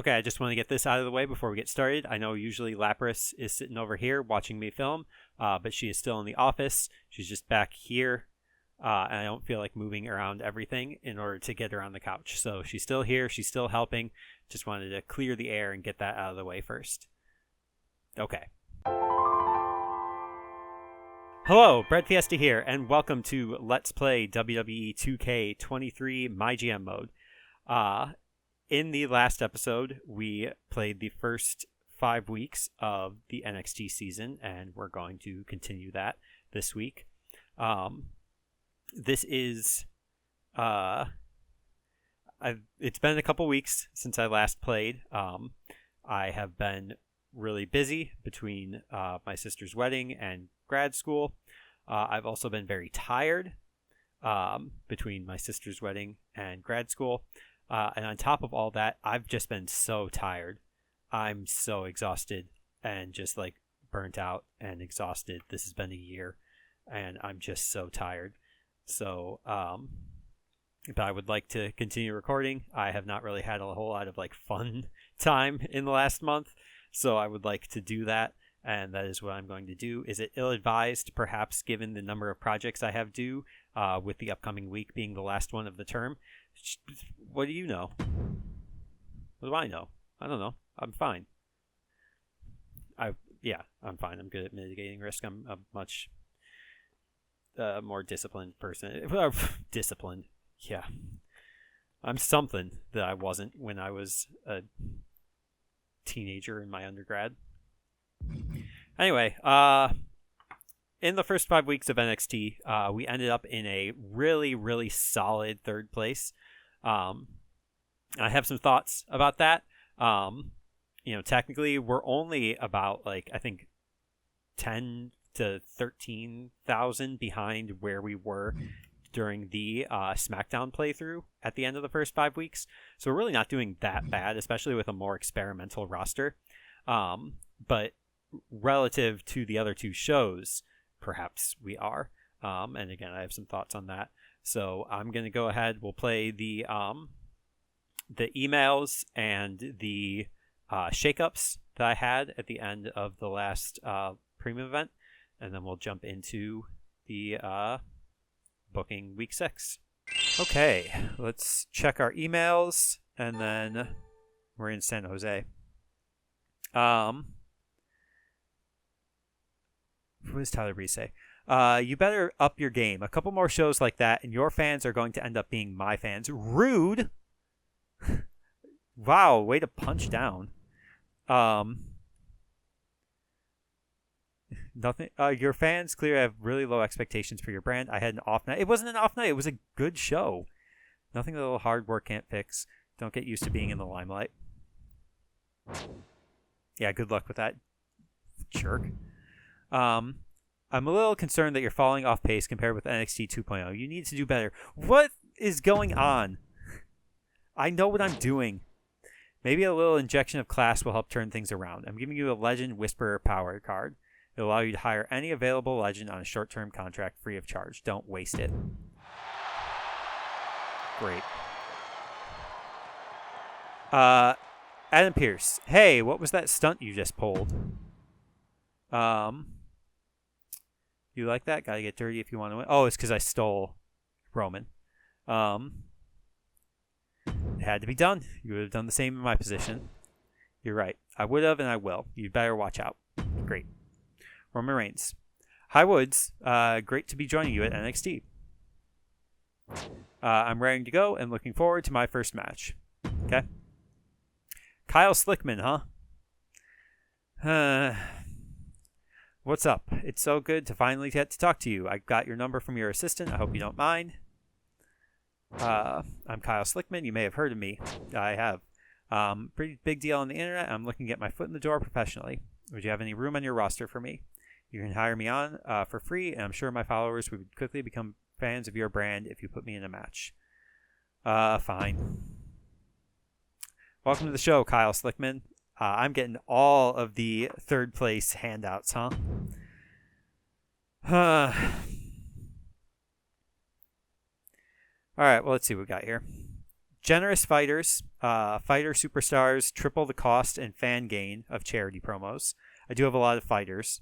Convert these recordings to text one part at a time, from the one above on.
Okay, I just want to get this out of the way before we get started. I know usually Lapras is sitting over here watching me film, but she is still in the office. She's just back here, and I don't feel like moving around everything in order to get her on the couch. So she's still here. She's still helping. Just wanted to clear the air and get that out of the way first. Okay. Hello, breadfiesta here, and welcome to Let's Play WWE 2K23 MyGM mode. In the last episode, we played the first 5 weeks of the NXT season, and we're going to continue that this week. This is... it's been a couple weeks since I last played. I have been really busy between my sister's wedding and grad school. I've also been very tired between my sister's wedding and grad school. And on top of all that, I've just been so tired. I'm so exhausted and just like burnt out and exhausted. This has been a year and I'm just so tired. So, but I would like to continue recording. I have not really had a whole lot of like fun time in the last month. So I would like to do that. And that is what I'm going to do. Is it ill-advised, perhaps, given the number of projects I have due, with the upcoming week being the last one of the term? What do you know? What do I know? I don't know. I'm fine. I'm fine. I'm good at mitigating risk. I'm a much more disciplined person. Disciplined. Yeah. I'm something that I wasn't when I was a teenager in my undergrad. Anyway, in the first 5 weeks of NXT, we ended up in a really, really solid third place. I have some thoughts about that. Technically, we're only about, I think 10 to 13,000 behind where we were during the SmackDown playthrough at the end of the first 5 weeks. So we're really not doing that bad, especially with a more experimental roster. But relative to the other two shows, perhaps we are. And again, I have some thoughts on that. So I'm going to go ahead. We'll play the emails and the shakeups that I had at the end of the last premium event. And then we'll jump into the booking week 6. Okay, let's check our emails. And then we're in San Jose. What does Tyler Breeze say? You better up your game. A couple more shows like that, and your fans are going to end up being my fans. Rude! Wow, way to punch down. Nothing. Your fans clearly have really low expectations for your brand. I had an off night. It wasn't an off night. It was a good show. Nothing a little hard work can't fix. Don't get used to being in the limelight. Yeah, good luck with that, jerk. I'm a little concerned that you're falling off pace compared with NXT 2.0. You need to do better. What is going on? I know what I'm doing. Maybe a little injection of class will help turn things around. I'm giving you a Legend Whisperer Power card. It'll allow you to hire any available Legend on a short-term contract free of charge. Don't waste it. Great. Adam Pierce. Hey, what was that stunt you just pulled? You like that? Gotta get dirty if you want to win. Oh, it's because I stole Roman. It had to be done. You would have done the same in my position. You're right. I would have and I will. You'd better watch out. Great. Roman Reigns. Hi, Woods. Great to be joining you at NXT. I'm raring to go and looking forward to my first match. Okay. Kyle Slickman, huh? What's up? It's so good to finally get to talk to you. I got your number from your assistant. I hope you don't mind. I'm Kyle Slickman. You may have heard of me. I have. Pretty big deal on the internet. I'm looking to get my foot in the door professionally. Would you have any room on your roster for me? You can hire me on for free, and I'm sure my followers would quickly become fans of your brand if you put me in a match. Fine. Welcome to the show, Kyle Slickman. I'm getting all of the third place handouts, huh? All right, well, let's see what we got here. Generous fighters, fighter superstars triple the cost and fan gain of charity promos. I do have a lot of fighters.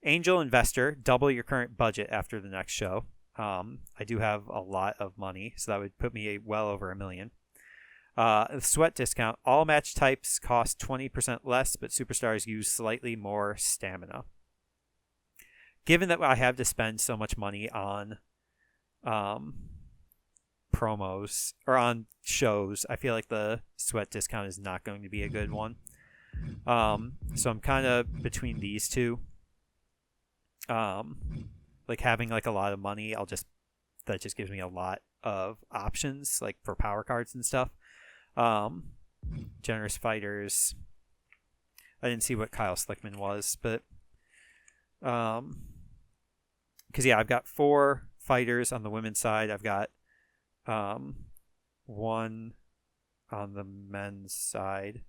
Angel investor, double your current budget after the next show. I do have a lot of money, so that would put me well over $1 million. Sweat discount, all match types cost 20% less, but superstars use slightly more stamina. Given that I have to spend so much money on promos or on shows, I feel like the sweat discount is not going to be a good one. So I'm kind of between these two. Like having like a lot of money, that just gives me a lot of options, like for power cards and stuff. Generous fighters. I didn't see what Kyle Slickman was, but because I've got 4 fighters on the women's side. I've got 1 on the men's side.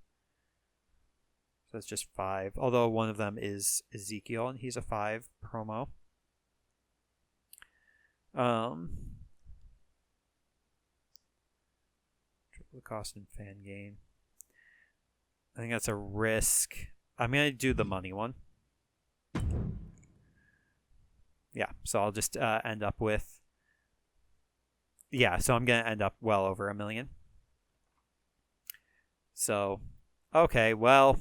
So that's just 5. Although one of them is Ezekiel, and he's a 5 promo. Triple the cost and fan gain. I think that's a risk. I'm going to do the money one. Yeah, so I'll just end up with... Yeah, so I'm going to end up well over $1 million. So, okay, well...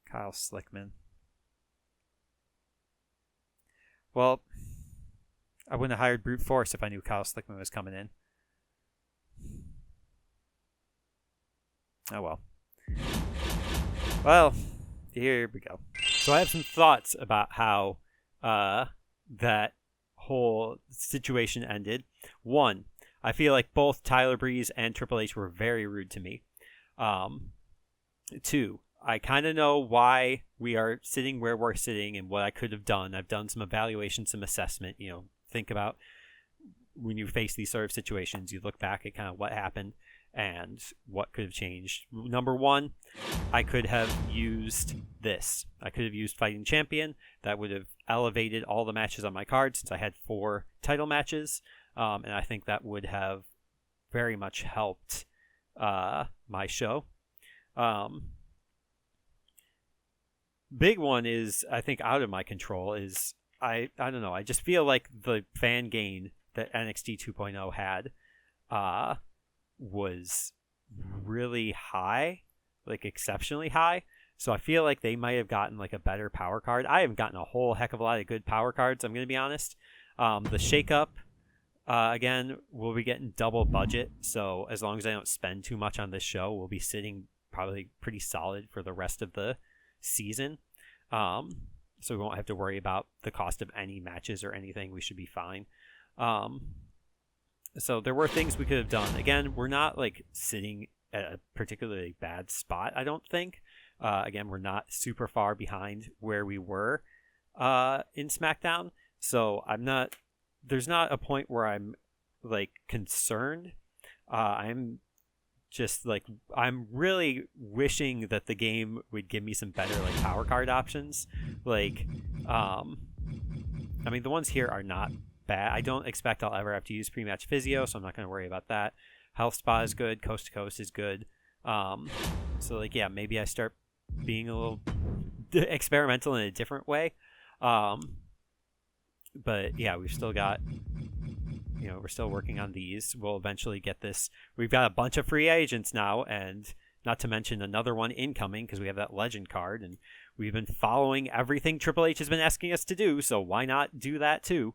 Kyle Slickman. Well, I wouldn't have hired Brute Force if I knew Kyle Slickman was coming in. Oh well. Well, here we go. So I have some thoughts about how that whole situation ended. 1, I feel like both Tyler Breeze and Triple H were very rude to me. 2, I kind of know why we are sitting where we're sitting and what I could have done. I've done some evaluation, some assessment. Think about when you face these sort of situations, you look back at kind of what happened and what could have changed. Number 1, I could have used this. I could have used Fighting Champion. That would have elevated all the matches on my card since I had 4 title matches. And I think that would have very much helped my show. Big one is, I think, out of my control is, I don't know, I just feel like the fan gain that NXT 2.0 had was really high, like exceptionally high. So I feel like they might have gotten like a better power card. I haven't gotten a whole heck of a lot of good power cards, I'm going to be honest. The shakeup, again, we'll be getting double budget. So as long as I don't spend too much on this show, we'll be sitting probably pretty solid for the rest of the season. So we won't have to worry about the cost of any matches or anything. We should be fine. So there were things we could have done. Again, we're not like sitting at a particularly bad spot, I don't think. Again, we're not super far behind where we were in SmackDown. So there's not a point where I'm like concerned. I'm really wishing that the game would give me some better like power card options. Like, I mean, the ones here are not bad. I don't expect I'll ever have to use pre-match physio, so I'm not going to worry about that. Health spa is good. Coast to coast is good. So like, yeah, maybe I start being a little experimental in a different way. But yeah, we've still got, we're still working on these. We'll eventually get this. We've got a bunch of free agents now, and not to mention another one incoming because we have that legend card, and we've been following everything Triple H has been asking us to do, so why not do that too?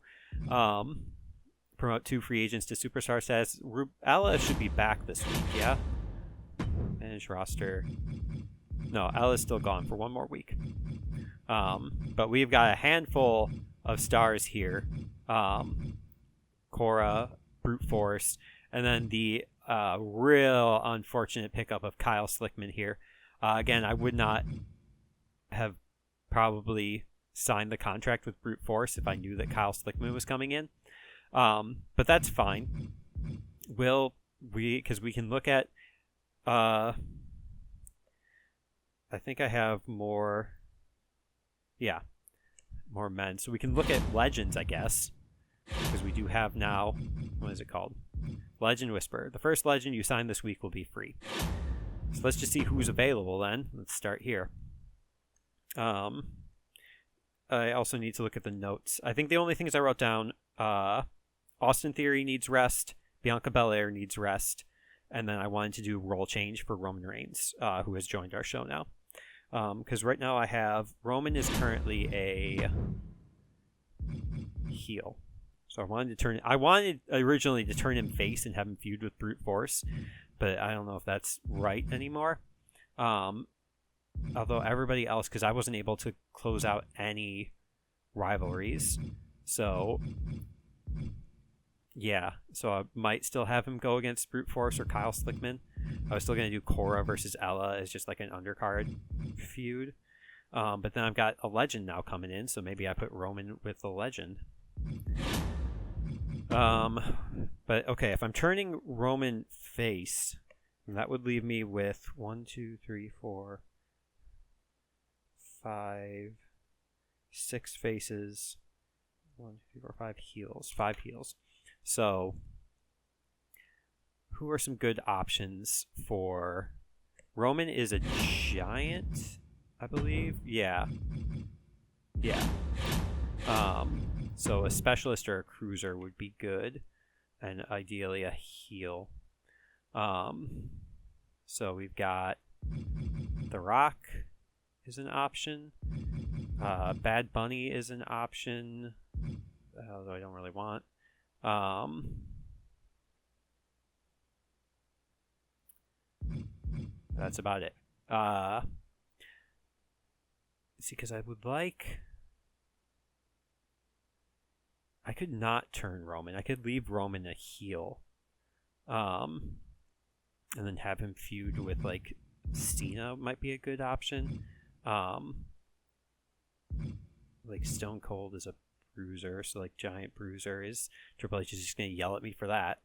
Promote 2 free agents to superstar status. Ella should be back this week, yeah? Manage roster. No, Ella's still gone for 1 more week. But we've got a handful of stars here. Cora, Brute Force, and then the real unfortunate pickup of Kyle Slickman here. Again, I would not have probably signed the contract with Brute Force if I knew that Kyle Slickman was coming in. But that's fine. Because we can look at, I think I have more, yeah. more men. So we can look at legends, I guess, because we do have now, what is it called? Legend Whisperer. The first legend you sign this week will be free. So let's just see who's available then. Let's start here. I also need to look at the notes. I think the only things I wrote down, Austin Theory needs rest, Bianca Belair needs rest, and then I wanted to do role change for Roman Reigns, who has joined our show now. Because right now I have Roman is currently a heel. So I wanted originally to turn him face and have him feud with Brute Force, but I don't know if that's right anymore. Although everybody else, because I wasn't able to close out any rivalries, so yeah, so I might still have him go against Brute Force or Kyle Slickman. I was still going to do Cora versus Ella as just like an undercard feud. But then I've got a legend now coming in, so maybe I put Roman with the legend. But okay, if I'm turning Roman face, that would leave me with 1, 2, 3, 4, 5, 6 faces. 1, 2, 3, 4, 5 heels. 5 heels. So, who are some good options for... Roman is a giant, I believe. Yeah. So a specialist or a cruiser would be good, and ideally a heel. So we've got The Rock is an option. Bad Bunny is an option, although I don't really want. That's about it. See, because I would like... I could not turn Roman. I could leave Roman a heel. And then have him feud with, like, Cena might be a good option. Like, Stone Cold is a bruiser, so, like, giant bruiser is... Triple H is just going to yell at me for that.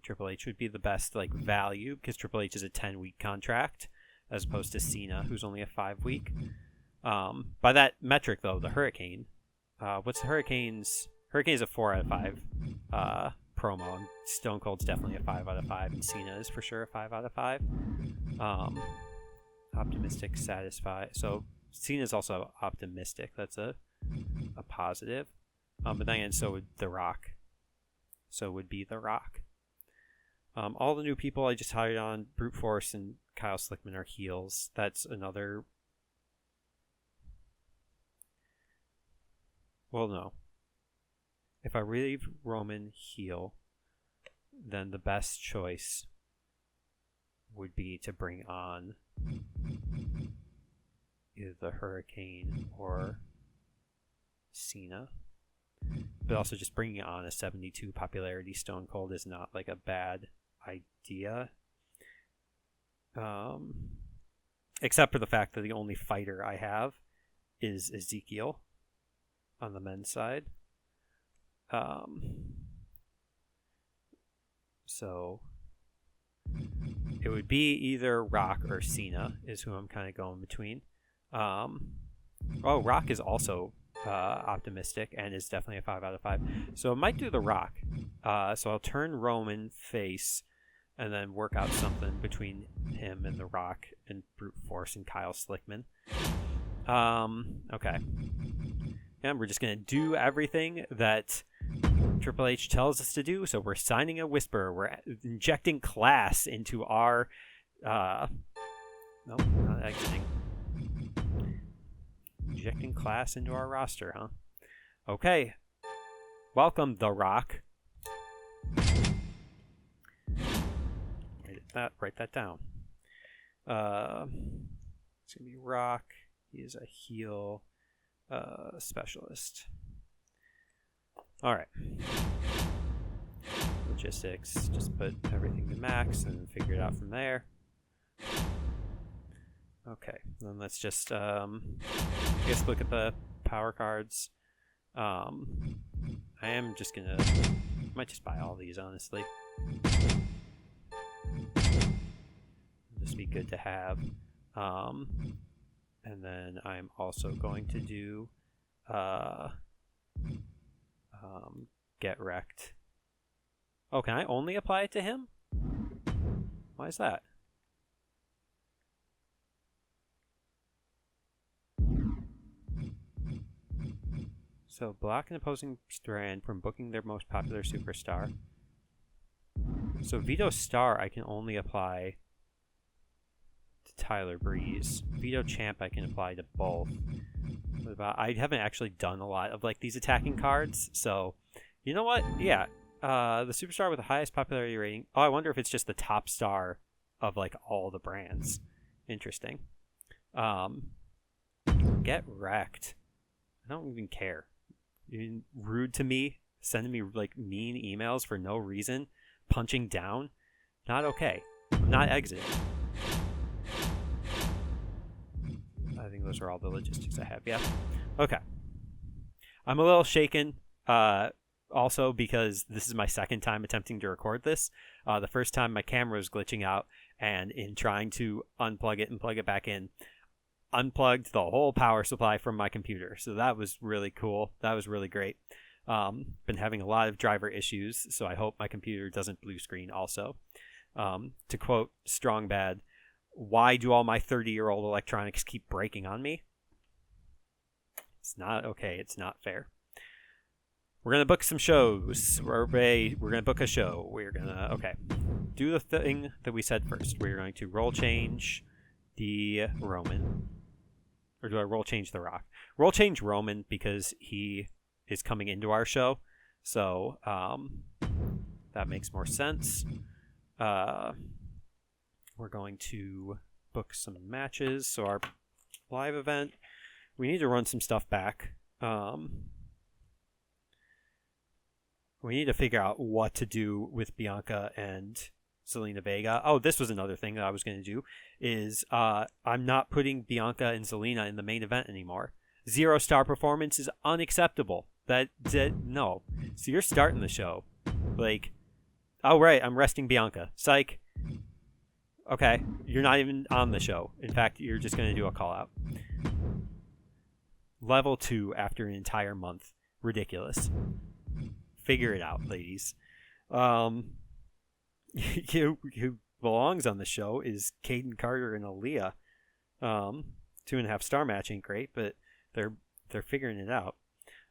Triple H would be the best, like, value, because Triple H is a 10-week contract, as opposed to Cena, who's only a 5-week. By that metric, though, the Hurricane. What's the Hurricane's... Hurricane's a 4 out of 5 promo, and Stone Cold's definitely a 5 out of 5, and Cena is for sure a 5 out of 5. Optimistic, satisfied. So Cena's also optimistic. That's a positive. But then again, so would The Rock. So would be The Rock. All the new people I just hired on, Brute Force and Kyle Slickman, are heels. That's another... Well, no. If I leave Roman heel, then the best choice would be to bring on either the Hurricane or Cena. But also just bringing on a 72 popularity Stone Cold is not like a bad idea. Except for the fact that the only fighter I have is Ezekiel on the men's side. So it would be either Rock or Cena is who I'm kind of going between. Rock is also optimistic and is definitely a 5 out of 5. So I might do The Rock. So I'll turn Roman face and then work out something between him and The Rock and Brute Force and Kyle Slickman. Okay. And we're just going to do everything that Triple H tells us to do. So we're signing a Whisperer. We're injecting class into our... Nope, not exiting. Injecting class into our roster, huh? Okay. Welcome, The Rock. Write that down. It's going to be Rock. He is a heel specialist. All right. Logistics. Just put everything to max and figure it out from there. Okay. Then let's just I guess look at the power cards. I am just gonna might just buy all these, honestly. It'll just be good to have. And then I'm also going to do get wrecked. Oh, can I only apply it to him? Why is that? So block an opposing strand from booking their most popular superstar. So Veto Star I can only apply to Tyler Breeze. Veto Champ I can apply to both. I haven't actually done a lot of like these attacking cards, so you know what? Yeah. The superstar with the highest popularity rating. Oh, I wonder if it's just the top star of like all the brands. Interesting. Get wrecked. I don't even care. You're rude to me, sending me like mean emails for no reason, punching down. Not okay. I'm not exiting. I think those are all the logistics I have. Yeah. Okay. I'm a little shaken. Also because this is my second time attempting to record this. The first time my camera was glitching out, and in trying to unplug it and plug it back in, unplugged the whole power supply from my computer. So that was really cool. That was really great. Been having a lot of driver issues, so I hope my computer doesn't blue screen also. To quote Strong Bad, why do all my 30-year-old electronics keep breaking on me? It's not okay. It's not fair. We're going to book some shows. We're going to book a show. We're going to, okay, do the thing that we said first. We're going to roll change the Roman. Or do I roll change the Rock? Roll change Roman because he is coming into our show. So that makes more sense. We're going to book some matches. So our live event, we need to run some stuff back. We need to figure out what to do with Bianca and Zelina Vega. Oh, this was another thing that I was going to do is I'm not putting Bianca and Zelina in the main event anymore. 0-star performance is unacceptable. No. So you're starting the show. Like, oh, right, I'm resting Bianca. Psych. Okay, you're not even on the show. In fact, you're just going to do a call out. Level 2 after an entire month. Ridiculous. Figure it out, ladies. Who belongs on the show is Caden Carter and Aaliyah. 2.5-star match ain't great, but they're figuring it out.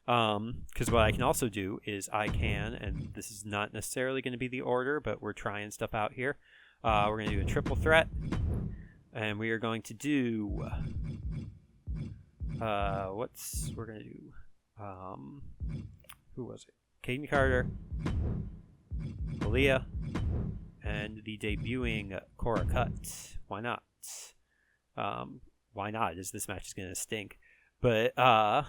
Because what I can also do is I can, and this is not necessarily going to be the order, but we're trying stuff out here. We're going to do a triple threat, and we are going to do we're going to do who was it? Caden Carter, Aaliyah, and the debuting Cora Cut. Why not? Why not? This match is gonna stink. But Aaliyah's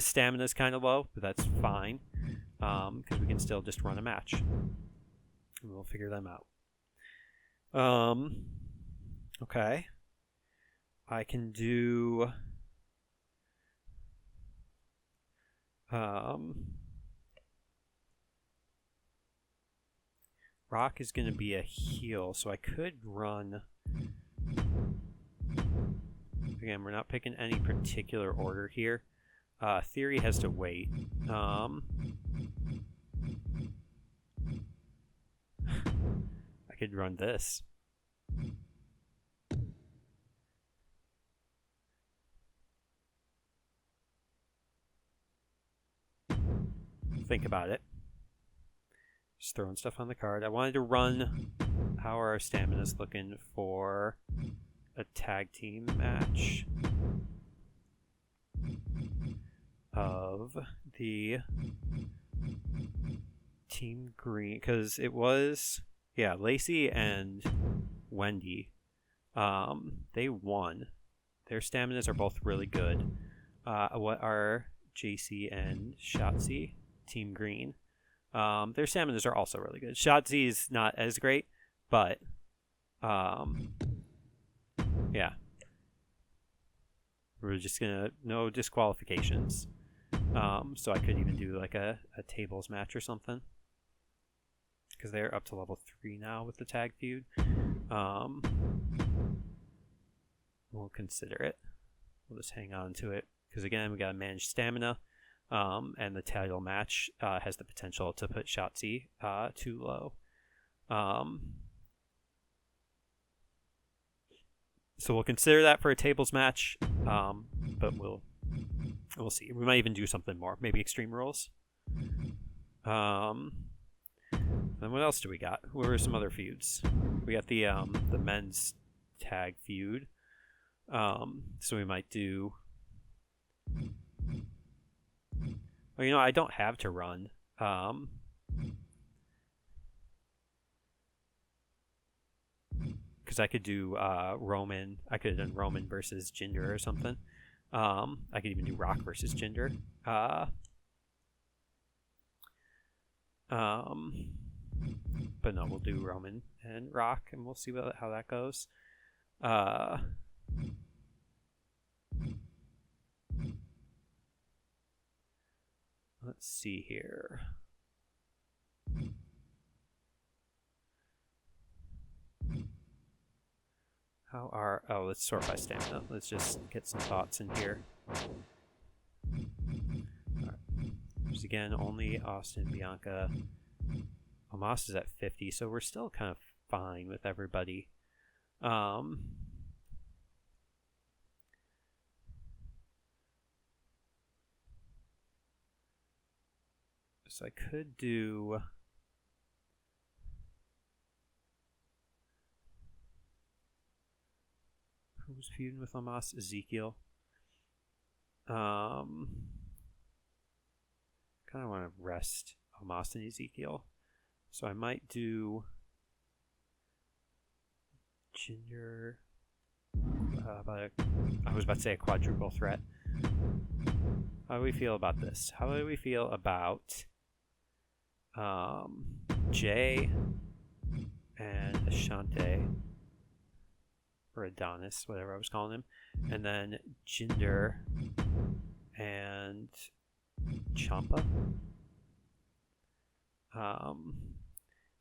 stamina is kind of low, but that's fine because we can still just run a match, and we'll figure them out. Okay, I can do. Rock is going to be a heel, so I could run. Again, we're not picking any particular order here. Theory has to wait. I could run this. Think about it. Just throwing stuff on the card. I wanted to run. How are our staminas looking for a tag team match of the Team Green? Because it was, Lacey and Wendy. They won. Their staminas are both really good. What are JC and Shotzi? Team Green. Their staminas are also really good. Shotzi is not as great, but we're just gonna no disqualifications. So I could even do like a tables match or something because they're up to level 3 now with the tag feud. we'll consider it. We'll just hang on to it because again, we got to manage stamina, and the title match has the potential to put Shotzi too low. So we'll consider that for a tables match, but we'll see. We might even do something more, maybe Extreme Rules. Then what else do we got? What are some other feuds? We got the men's tag feud. So we might do. Well, I don't have to run. Because I could do Roman. I could have done Roman versus Jinder or something. I could even do Rock versus Jinder. But no, we'll do Roman and Rock, and we'll see how that goes. Let's see here. Let's sort by stamina. Let's just get some thoughts in here. Alright. There's again only Austin, Bianca. Omos is at 50, so we're still kind of fine with everybody. So I could do. Who's feuding with Omos? Ezekiel. Kind of want to rest Omos and Ezekiel. So I might do Jinder. I was about to say a quadruple threat. How do we feel about this? How do we feel about Jay and Ashante? Or Adonis, whatever I was calling him. And then Jinder and Ciampa.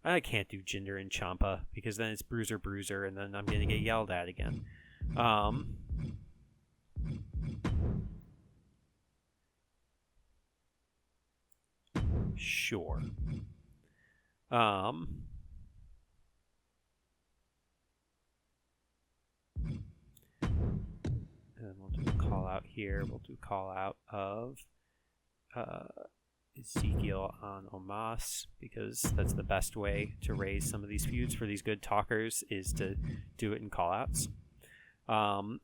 I can't do Jinder and Ciampa because then it's Bruiser, and then I'm going to get yelled at again. Sure. And we'll do a call out here. We'll do a call out of Ezekiel on Omos because that's the best way to raise some of these feuds for these good talkers is to do it in call outs.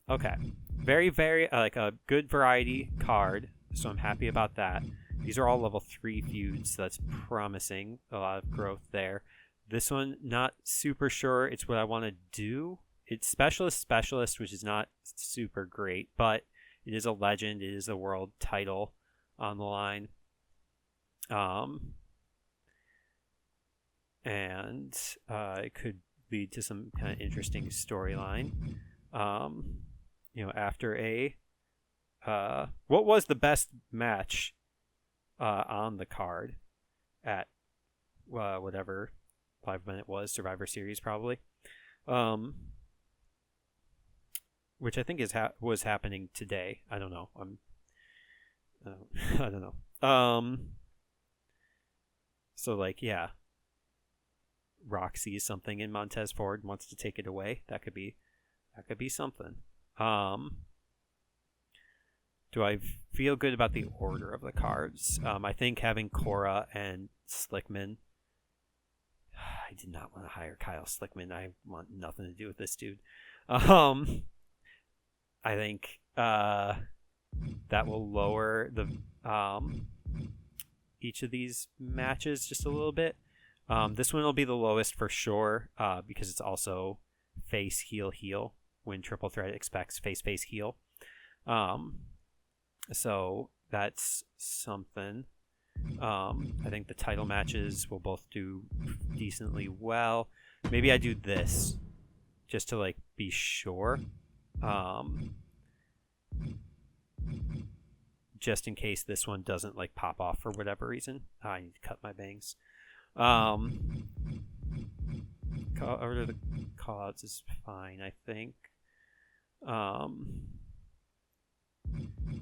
Okay. Very, very like a good variety card. So I'm happy about that. These are all level 3 feuds. So that's promising. A lot of growth there. This one, not super sure it's what I want to do. It's specialist, which is not super great, but it is a legend. It is a world title on the line. And it could lead to some kind of interesting storyline. After what was the best match on the card at whatever 5 minute was Survivor Series probably. Which I think was happening today. I don't know. I don't know. So yeah. Rock sees something in Montez Ford, wants to take it away. That could be something. Do I feel good about the order of the cards? I think having Cora and Slickman. I did not want to hire Kyle Slickman. I want nothing to do with this dude. I think that will lower the each of these matches just a little bit. This one will be the lowest for sure because it's also face heel when Triple Threat expects face heel. So that's something. I think the title matches will both do decently well. Maybe I do this just to be sure. Just in case this one doesn't pop off for whatever reason. I need to cut my bangs. Order the callouts is fine, I think.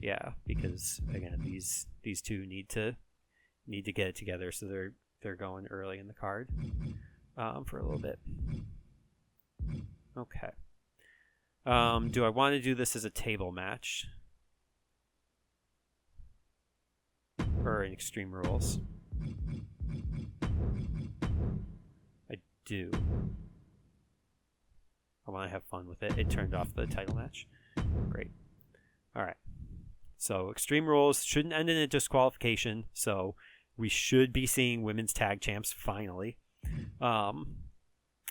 Yeah, because again, these two need to get it together, so they're going early in the card for a little bit. Okay. Do I want to do this as a table match or in Extreme Rules? I do. I want to have fun with it. It turned off the title match. Great. All right. So Extreme Rules shouldn't end in a disqualification. So we should be seeing women's tag champs finally.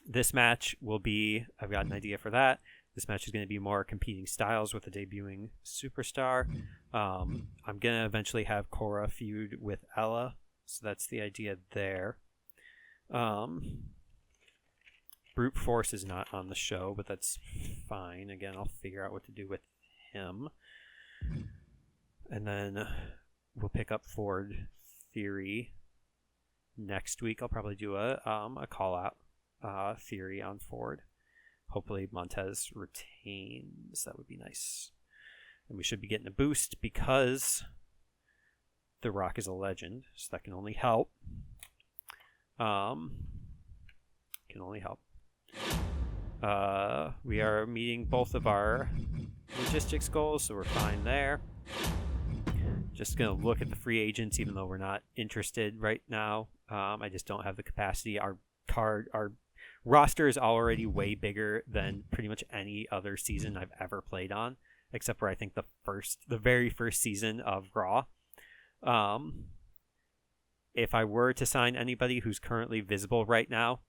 This match will be, I've got an idea for that. This match is going to be more competing styles with a debuting superstar. I'm going to eventually have Cora feud with Ella. So that's the idea there. Brute Force is not on the show, but that's fine. Again, I'll figure out what to do with him. And then we'll pick up Ford Theory next week. I'll probably do a call-out theory on Ford. Hopefully Montez retains. That would be nice. And we should be getting a boost because The Rock is a legend, so that can only help. Can only help. We are meeting both of our logistics goals, so we're fine there. Just going to look at the free agents, even though we're not interested right now. I just don't have the capacity. Our roster is already way bigger than pretty much any other season I've ever played on, except for I think the very first season of Raw. If I were to sign anybody who's currently visible right now,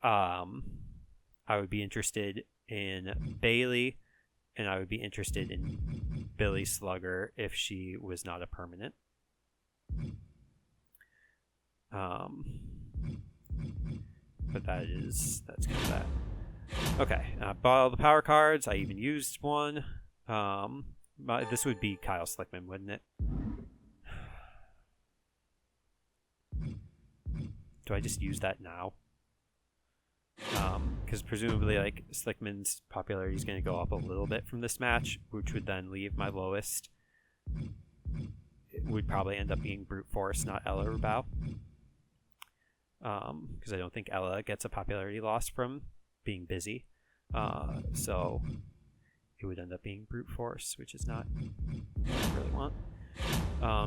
I would be interested in Bailey, and I would be interested in Billy Slugger if she was not a permanent. But that's kind of that. Okay, bought all the power cards. I even used one. This would be Kyle Slickman, wouldn't it? Do I just use that now? Because presumably, like, Slickman's popularity is going to go up a little bit from this match, which would then leave my lowest. It would probably end up being Brute Force, not Ella Rubao. Because I don't think Ella gets a popularity loss from being busy. So it would end up being Brute Force, which is not what I really want.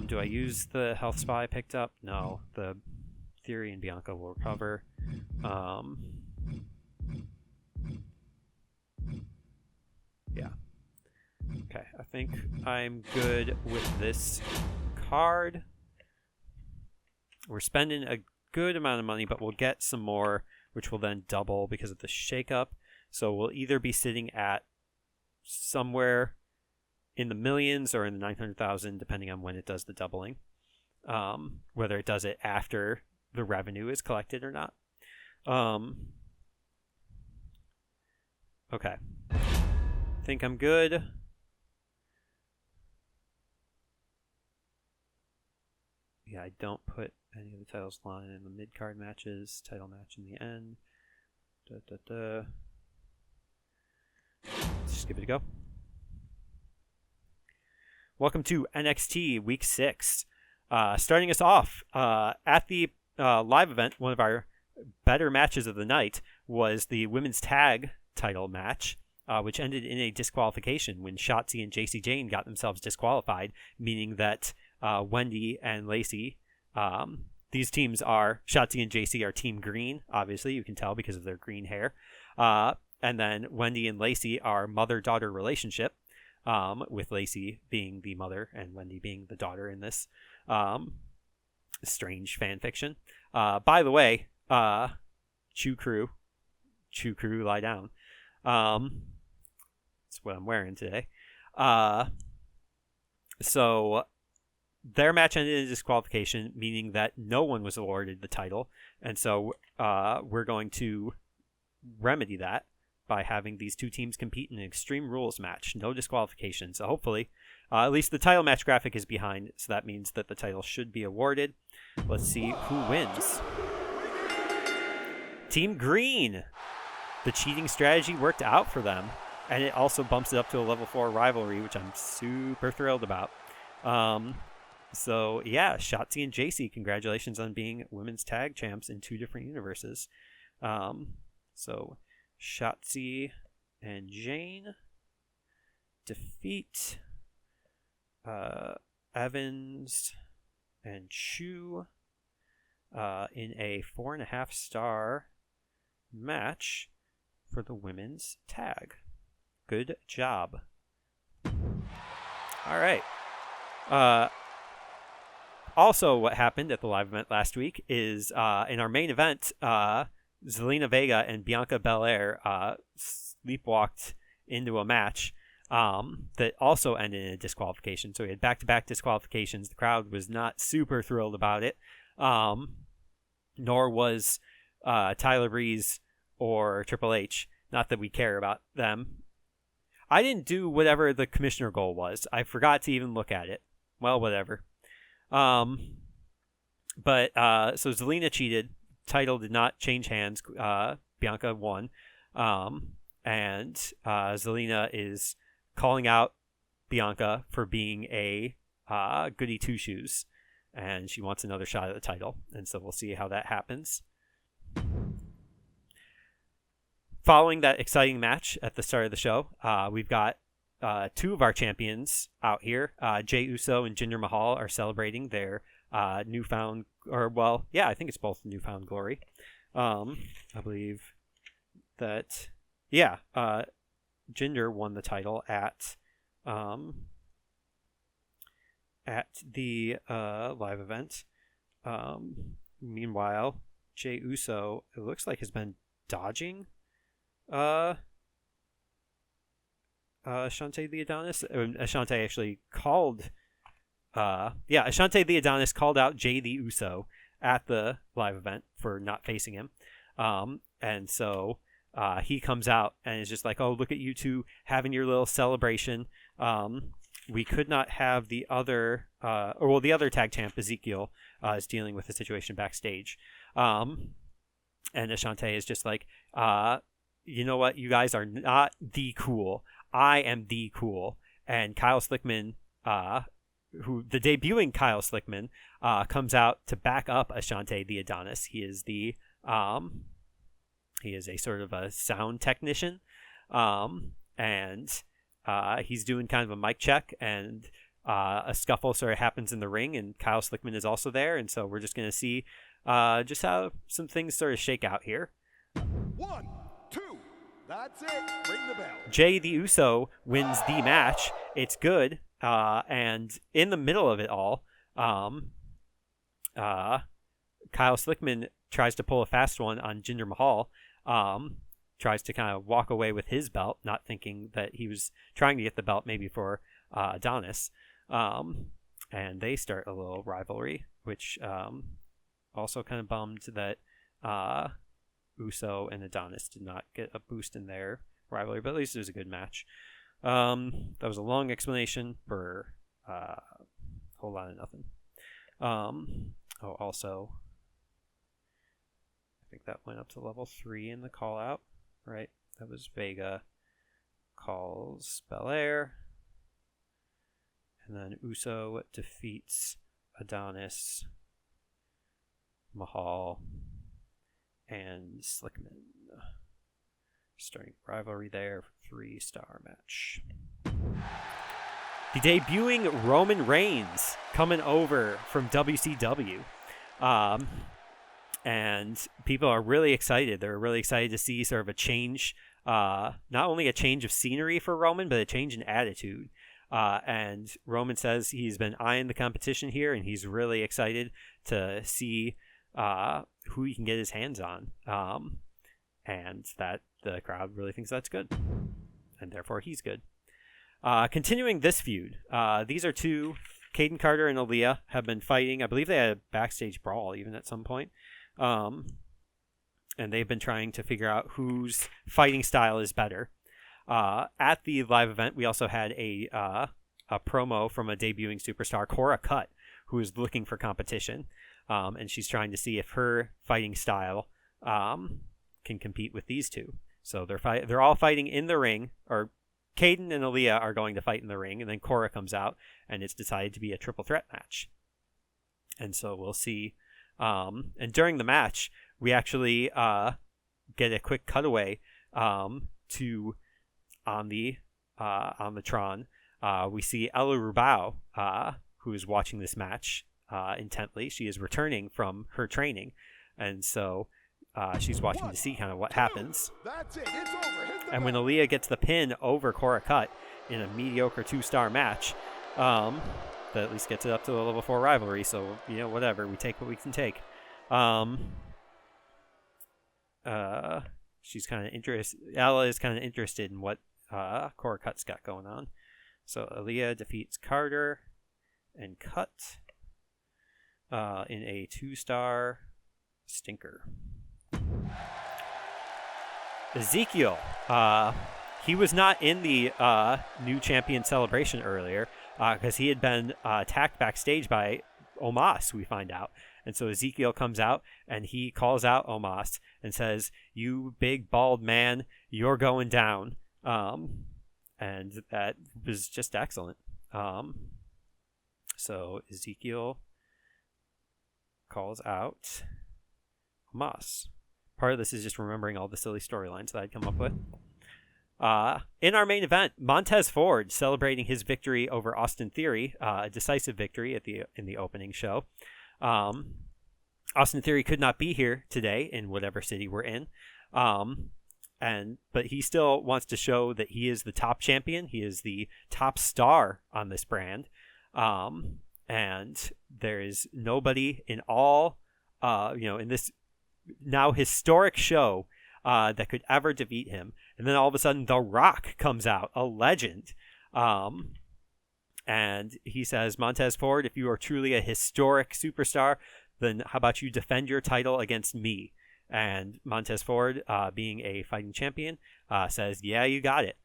Do I use the health spa I picked up? No. The Theory and Bianca will recover. Yeah. Okay, I think I'm good with this card. We're spending a good amount of money, but we'll get some more, which will then double because of the shakeup. So we'll either be sitting at somewhere in the millions or in the 900,000, depending on when it does the doubling. Whether it does it after the revenue is collected or not. Okay. Think I'm good. Yeah, I don't put any of the titles line in the mid-card matches. Title match in the end. Let's just give it a go. Welcome to NXT Week 6. Starting us off, at the live event, one of our better matches of the night was the women's tag title match, which ended in a disqualification when Shotzi and JC Jane got themselves disqualified, meaning that Wendy and Lacey, these teams are, Shotzi and JC are Team Green, obviously, you can tell because of their green hair, and then Wendy and Lacey are mother-daughter relationship, with Lacey being the mother and Wendy being the daughter in this strange fan fiction. By the way, Chew Crew, lie down. That's what I'm wearing today. So their match ended in disqualification, meaning that no one was awarded the title. And so we're going to remedy that by having these two teams compete in an Extreme Rules match. No disqualification. So hopefully, at least the title match graphic is behind. So that means that the title should be awarded. Let's see who wins. Team Green. The cheating strategy worked out for them. And it also bumps it up to a level 4 rivalry, which I'm super thrilled about. So yeah, Shotzi and JC, congratulations on being women's tag champs in 2 different universes. So Shotzi and Jane defeat Evans and Chu in a 4.5 star match for the women's tag. Good job. All right. Also, what happened at the live event last week is in our main event, Zelina Vega and Bianca Belair sleepwalked into a match that also ended in a disqualification. So we had back-to-back disqualifications. The crowd was not super thrilled about it, nor was Tyler Breeze or Triple H. Not that we care about them. I didn't do whatever the commissioner goal was. I forgot to even look at it. Well, whatever. So Zelina cheated. Title did not change hands. Bianca won. And Zelina is calling out Bianca for being a goody two-shoes. And she wants another shot at the title. And so we'll see how that happens. Following that exciting match at the start of the show, we've got 2 of our champions out here. Jey Uso and Jinder Mahal are celebrating their newfound, I think it's both newfound glory. I believe that, Jinder won the title at the live event. Meanwhile, Jey Uso, it looks like, has been dodging Ashante the Adonis. Ashante actually called Ashante the Adonis called out Jey the Uso at the live event for not facing him. And so he comes out and is just like, oh, look at you two having your little celebration. We could not have the other the other tag champ, Ezekiel, is dealing with the situation backstage. And Ashante is just like, you know what? You guys are not the cool. I am the cool. And Kyle Slickman, the debuting Kyle Slickman, comes out to back up Ashante the Adonis. He is a sort of a sound technician. And he's doing kind of a mic check, and a scuffle sort of happens in the ring, and Kyle Slickman is also there. And so we're just going to see just how some things sort of shake out here. 1, 2, that's it. Ring the bell. Jey the Uso wins the match. It's good. And in the middle of it all, Kyle Slickman tries to pull a fast one on Jinder Mahal. Tries to kind of walk away with his belt, not thinking that he was trying to get the belt maybe for Adonis. And they start a little rivalry, which also kind of bummed that Uso and Adonis did not get a boost in their rivalry, but at least it was a good match. That was a long explanation for a whole lot of nothing. Also, I think that went up to level 3 in the call out, right? That was Vega calls Belair, and then Uso defeats Adonis, Mahal, and Slickman. Starting rivalry there, 3-star match. The debuting Roman Reigns coming over from WCW. And people are really excited. They're really excited to see sort of a change, not only a change of scenery for Roman, but a change in attitude. And Roman says he's been eyeing the competition here, and he's really excited to see who he can get his hands on. And that the crowd really thinks that's good. And therefore he's good. Continuing this feud, these are 2, Caden Carter and Aaliyah, have been fighting. I believe they had a backstage brawl even at some point. And they've been trying to figure out whose fighting style is better. At the live event, we also had a promo from a debuting superstar, Cora Cutt, who is looking for competition. And she's trying to see if her fighting style can compete with these 2. So they're all fighting in the ring, or Caden and Aaliyah are going to fight in the ring, and then Cora comes out, and it's decided to be a triple threat match. And so we'll see. And during the match, we actually get a quick cutaway to on the Tron. We see Ella Rubao, who is watching this match intently. She is returning from her training, and so she's watching to see kind of what happens. That's it. It's over. And when Aaliyah gets the pin over Cora Cut in a mediocre 2-star match, that at least gets it up to a level 4 rivalry. So, whatever. We take what we can take. She's kind of interested. Ella is kind of interested in what Cora Cut's got going on. So Aaliyah defeats Carter and Cut in a 2-star stinker. Ezekiel, he was not in the new champion celebration earlier because he had been attacked backstage by Omos, we find out. And so Ezekiel comes out and he calls out Omos and says, "You big bald man, you're going down." And that was just excellent. So Ezekiel calls out Omos. Part of this is just remembering all the silly storylines that I'd come up with. In our main event, Montez Ford celebrating his victory over Austin Theory, a decisive victory in the opening show. Austin Theory could not be here today in whatever city we're in, but he still wants to show that he is the top champion. He is the top star on this brand, and there is nobody in all, in this now historic show that could ever defeat him. And then all of a sudden, The Rock comes out, a legend. And he says, "Montez Ford, if you are truly a historic superstar, then how about you defend your title against me?" And Montez Ford, being a fighting champion, says, "Yeah, you got it."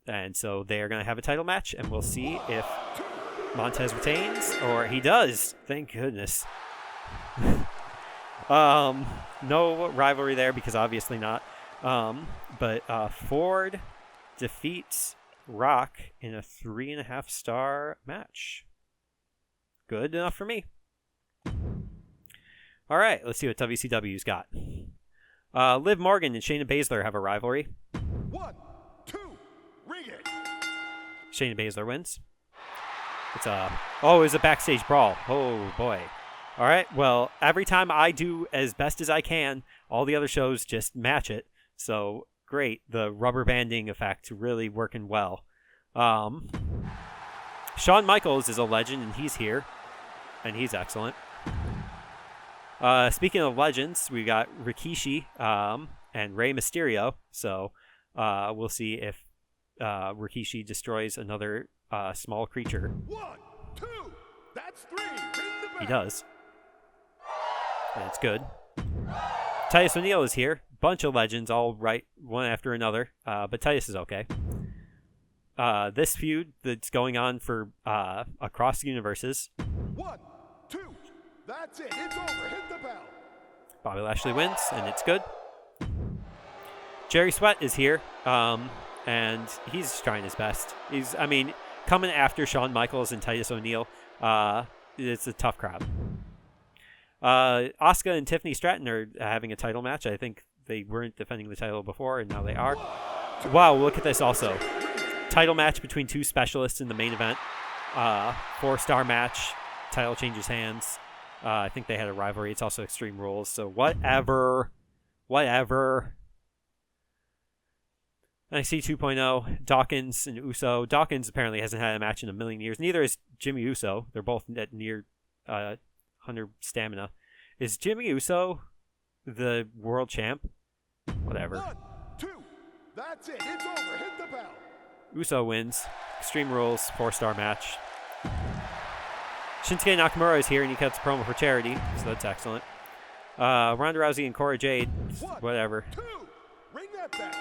And so they're going to have a title match, and we'll see if Montez retains, or he does. Thank goodness. No rivalry there, because obviously not. But Ford defeats Rock in a 3.5-star match. Good enough for me. All right, let's see what WCW's got. Liv Morgan and Shayna Baszler have a rivalry. 1, 2, ring it. Shayna Baszler wins. It's a backstage brawl. Oh boy. All right, well, every time I do as best as I can, all the other shows just match it. So great, the rubber banding effect really working well. Shawn Michaels is a legend, and he's here, and he's excellent. Speaking of legends, we got Rikishi and Rey Mysterio. So we'll see if Rikishi destroys another small creature. 1, 2, that's 3. Ring the bell. He does. And it's good. Titus O'Neil is here. Bunch of legends, all right, one after another. But Titus is okay. This feud that's going on for across the universes. 1, 2, that's it. It's over. Hit the bell. Bobby Lashley wins, and it's good. Jerry Sweat is here, and he's trying his best. Coming after Shawn Michaels and Titus O'Neil, it's a tough crowd. Asuka and Tiffany Stratton are having a title match. I think they weren't defending the title before, and now they are. Wow, look at this also. Title match between two specialists in the main event. 4-star match. Title changes hands. I think they had a rivalry. It's also Extreme Rules, so whatever. NXT 2.0, Dawkins and Uso. Dawkins apparently hasn't had a match in a million years. Neither is Jimmy Uso. They're both at near 100 stamina. Is Jimmy Uso the world champ? Whatever. 1, 2, that's it. It's over. Hit the bell. Uso wins. Extreme Rules, 4-star match. Shinsuke Nakamura is here, and he cuts a promo for charity, so that's excellent. Ronda Rousey and Cora Jade, 1, whatever. 2, ring that bell.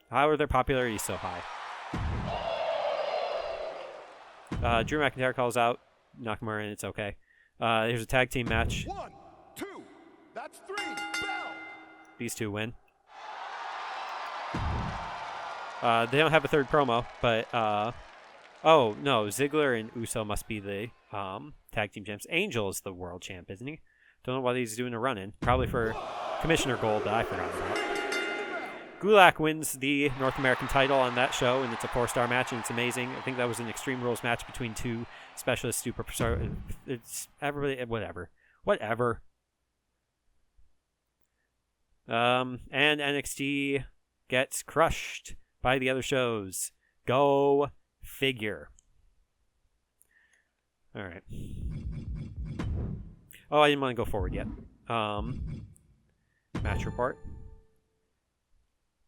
How are their popularity so high? Drew McIntyre calls out Nakamura, and it's okay. Here's a tag team match. 1, 2, that's 3. Bell. These two win. They don't have a third promo, but oh no, Ziggler and Uso must be the tag team champs. Angel is the world champ, isn't he? Don't know why he's doing a run-in. Probably for Commissioner Gold that I forgot about. Gulak wins the North American title on that show, and it's a 4-star match, and it's amazing. I think that was an Extreme Rules match between two specialist superstars. It's everybody, whatever. And NXT gets crushed by the other shows. Go figure. All right. Oh, I didn't want to go forward yet. Match report.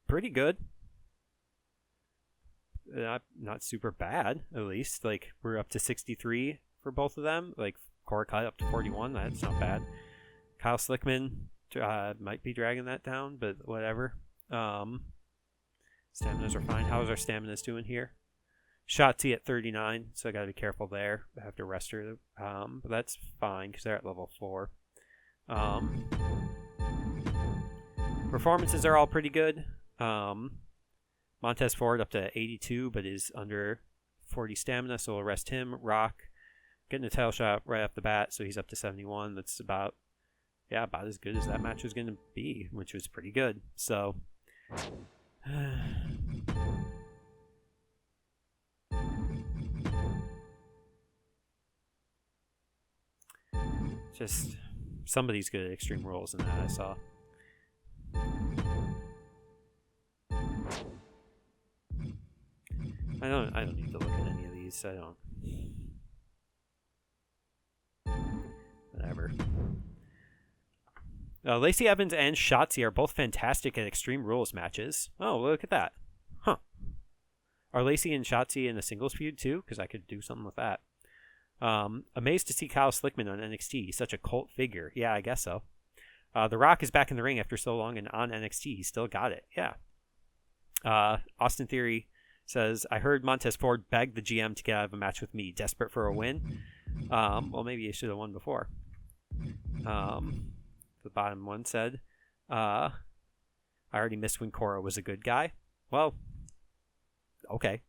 Pretty good. Not super bad, at least. Like, we're up to 63 for both of them. Like, Korakut up to 41. That's not bad. Kyle Slickman might be dragging that down, but whatever. Staminas are fine. How's our staminas doing here? Shotzi at 39, so I got to be careful there. I have to rest her. But that's fine because they're at level 4. Performances are all pretty good. Montez Ford up to 82, but is under 40 stamina, so we'll rest him. Rock getting a title shot right off the bat, so he's up to 71. That's about as good as that match was going to be, which was pretty good. So, just somebody's good at Extreme Rules in that I saw. I don't need to look at any of these. I don't. Whatever. Lacey Evans and Shotzi are both fantastic at Extreme Rules matches. Oh, look at that. Huh. Are Lacey and Shotzi in a singles feud too? Because I could do something with that. Amazed to see Kyle Slickman on NXT. He's such a cult figure. Yeah, I guess so. The Rock is back in the ring after so long, and on NXT, he still got it. Yeah. Austin Theory says, I heard Montez Ford beg the GM to get out of a match with me, desperate for a win. Well, maybe he should have won before. The bottom one said, I already missed when Cora was a good guy. Well, okay.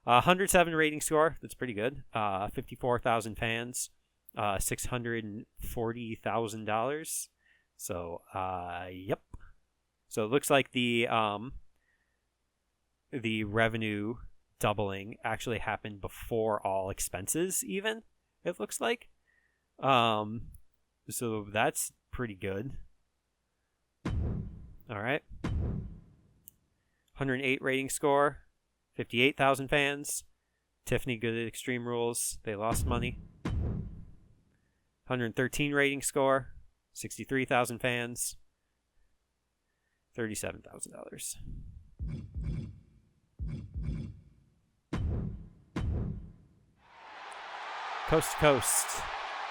107 rating score. That's pretty good. 54,000 fans. $640,000. So, yep. So it looks like the revenue doubling actually happened before all expenses even, it looks like. So that's pretty good. All right. 108 rating score. 58,000 fans. Tiffany good at Extreme Rules. They lost money. 113 rating score. 63,000 fans. $37,000. Coast to coast.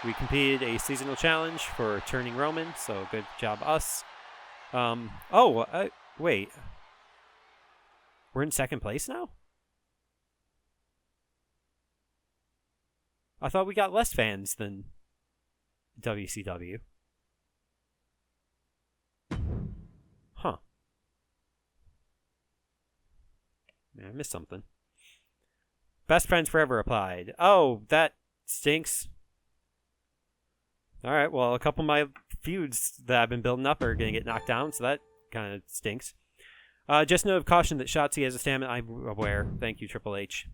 We competed a seasonal challenge for Turning Roman, so good job us. Wait. We're in second place now? I thought we got less fans than WCW. Huh. Man, I missed something. Best Friends Forever applied. Oh, that stinks. Alright, well, a couple of my feuds that I've been building up are going to get knocked down, so that kind of stinks. Just note of caution that Shotzi has a stamina. I'm aware. Thank you, Triple H.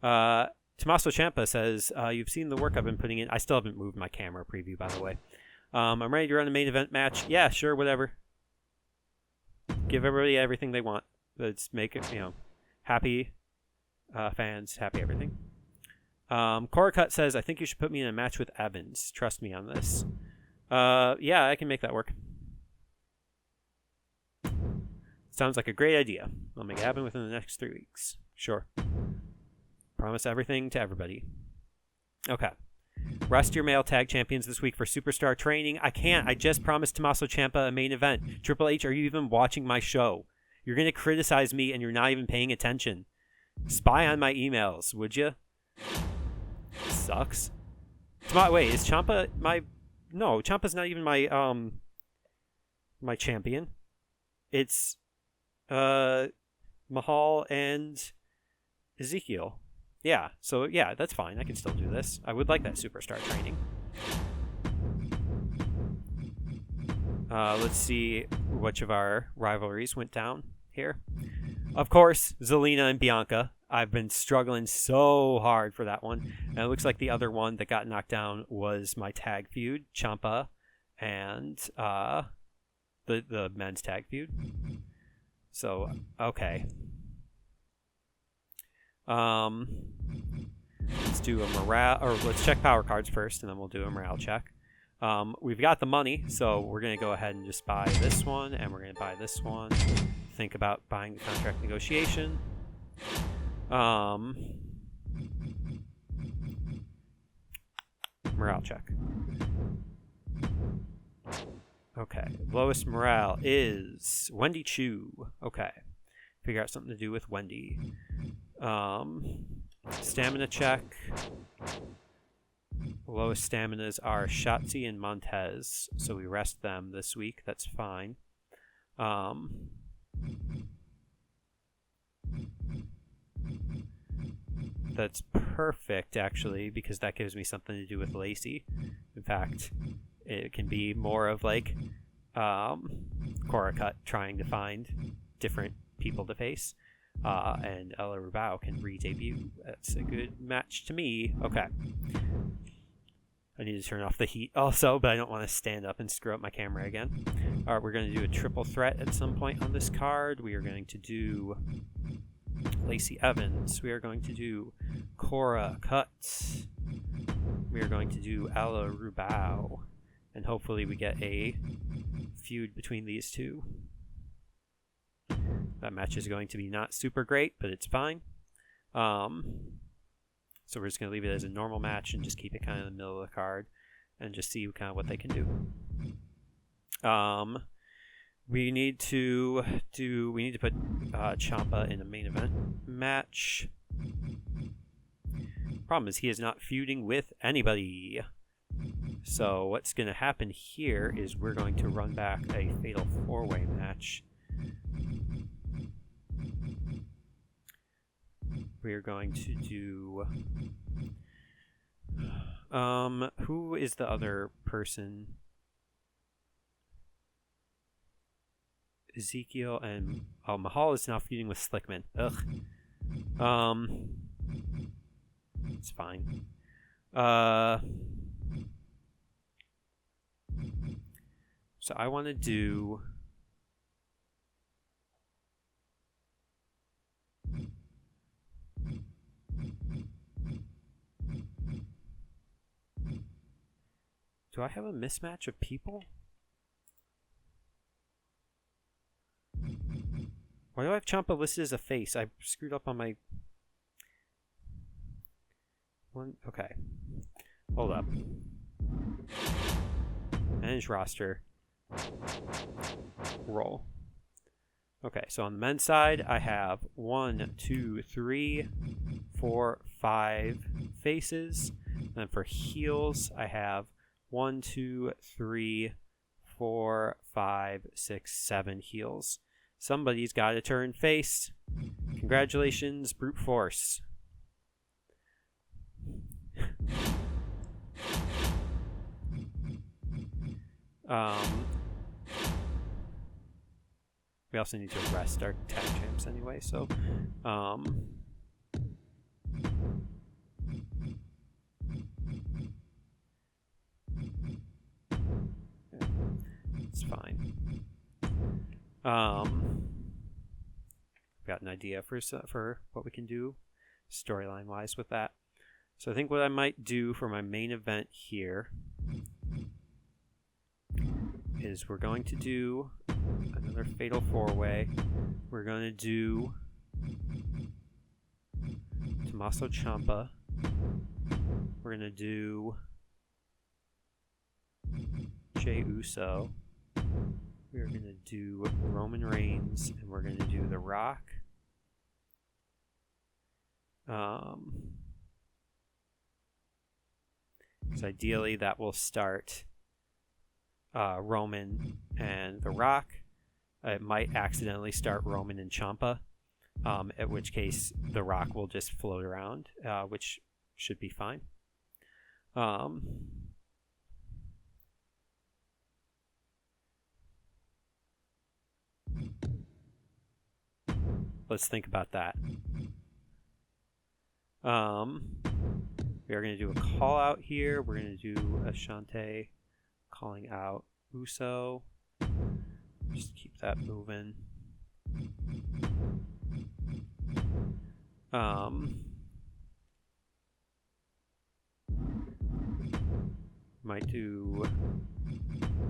Tommaso Ciampa says, you've seen the work I've been putting in. I still haven't moved my camera preview, by the way. I'm ready to run a main event match. Yeah, sure, whatever. Give everybody everything they want. Let's make it, happy fans, happy everything. Korakut says, I think you should put me in a match with Evans. Trust me on this. Yeah, I can make that work. Sounds like a great idea. I'll make it happen within the next 3 weeks. Sure. Promise everything to everybody. Okay. Rest your male tag champions this week for superstar training. I can't. I just promised Tommaso Ciampa a main event. Triple H, are you even watching my show? You're going to criticize me and you're not even paying attention. Spy on my emails, would you? Sucks. Wait, is Ciampa my... No, Ciampa's not even my, my champion. It's Mahal and Ezekiel. Yeah, so yeah, that's fine. I can still do this. I would like that superstar training. Let's see which of our rivalries went down here. Of course, Zelina and Bianca. I've been struggling so hard for that one. And it looks like the other one that got knocked down was my tag feud, Ciampa and the men's tag feud. So, okay. Let's do a morale, or let's check power cards first, and then we'll do a morale check. We've got the money, so we're going to go ahead and just buy this one, and we're going to buy this one. Think about buying the contract negotiation. Morale check. Okay, lowest morale is Wendy Chu. Okay, figure out something to do with Wendy. Stamina check. Lowest staminas are Shotzi and Montez, so we rest them this week. That's fine. That's perfect, actually, because that gives me something to do with Lacey. In fact, it can be more of like Cora Cut trying to find different people to face. And Ella Rubao can re-debut. That's a good match to me. Okay. I need to turn off the heat also, but I don't want to stand up and screw up my camera again. Alright, we're going to do a triple threat at some point on this card. We are going to do Lacey Evans. We are going to do Cora Cut. We are going to do Ella Rubao. And hopefully we get a feud between these two. That match is going to be not super great, but it's fine. So we're just going to leave it as a normal match and just keep it kind of in the middle of the card and just see kind of what they can do. We need to put Ciampa in a main event match. Problem is he is not feuding with anybody. So what's going to happen here is we're going to run back a fatal 4-way match. We are going to do... who is the other person? Ezekiel and... Oh, Mahal is now feuding with Slickman. Ugh. It's fine. So I want to do... Do I have a mismatch of people? Why do I have Ciampa listed as a face? I screwed up on my... one. Okay. Hold up. Manage roster. Roll. Okay, so on the men's side, I have 1, 2, 3, 4, 5 faces. And then for heels, I have 1, 2, 3, 4, 5, 6, 7 heels. Somebody's got to turn face. Congratulations, brute force. We also need to rest our tag champs anyway, so it's fine. I've got an idea for what we can do storyline wise with that. So I think what I might do for my main event here is we're going to do another fatal 4-way. We're going to do Tommaso Ciampa. We're going to do Jey Uso. We're going to do Roman Reigns, and we're going to do The Rock. Because ideally that will start Roman and The Rock. It might accidentally start Roman and Ciampa, at which case The Rock will just float around, which should be fine. Let's think about that. We are going to do a call out here. We're going to do Ashante calling out Uso. Just keep that moving. Might do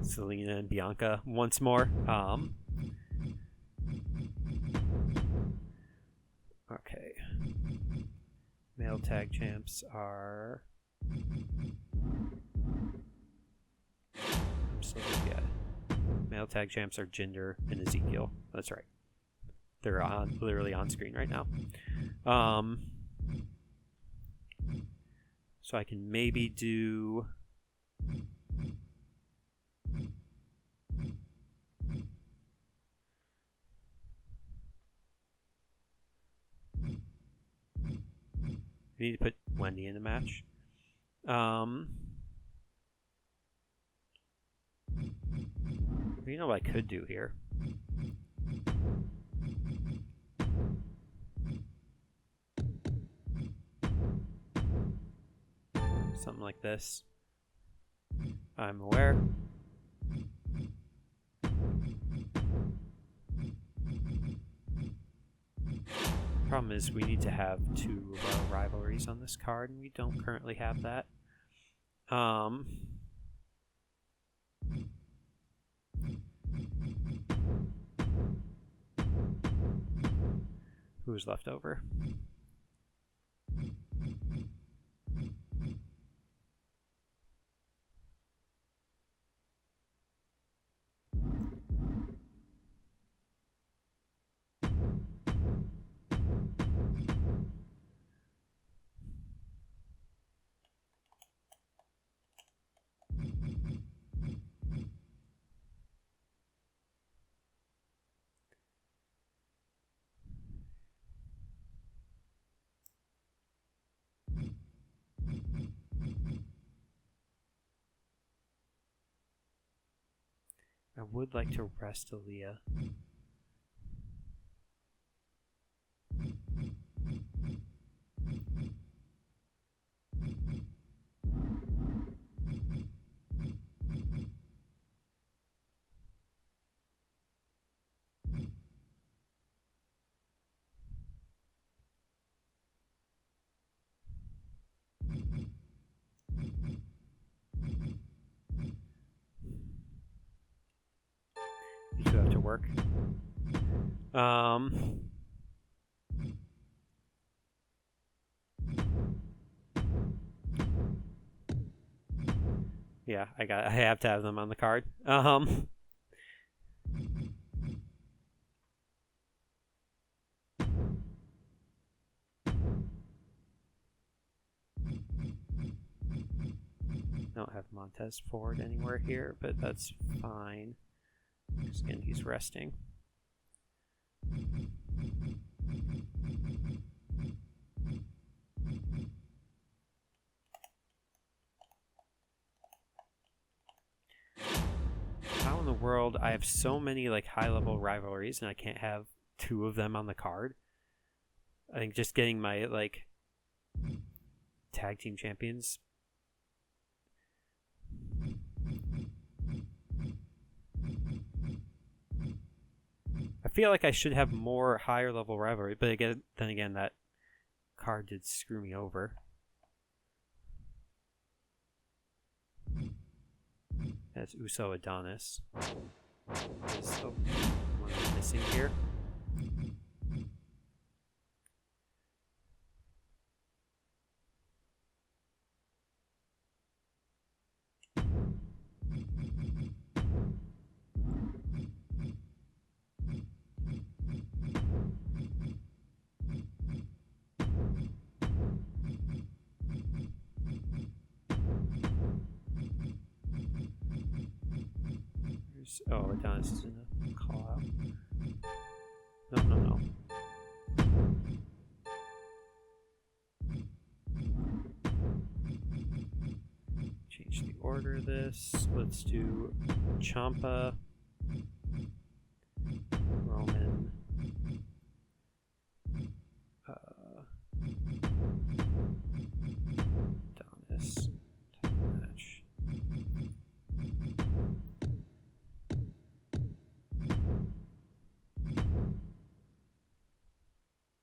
Selena and Bianca once more. Okay. Male tag champs are... I'm still looking at it. Male tag champs are Jinder and Ezekiel. That's right. They're literally on screen right now. So I can maybe do... I need to put Wendy in the match. You know what I could do here? Something like this. I'm aware. Problem is we need to have 2 of our rivalries on this card, and we don't currently have that. Who's left over? I would like to rest Aaliyah. You two have to work. Yeah, I have to have them on the card. Don't have Montez Ford anywhere here, but that's fine. Because again, he's resting. How in the world? I have so many like high-level rivalries, and I can't have 2 of them on the card. I think just getting my like tag team champions. I feel like I should have more higher level rivalry, but then again, that card did screw me over. That's Uso Adonis. Is the one I'm missing here. Oh, Adonis is enough. Call out. No. Change the order of this. Let's do Ciampa, Roman, Adonis, match.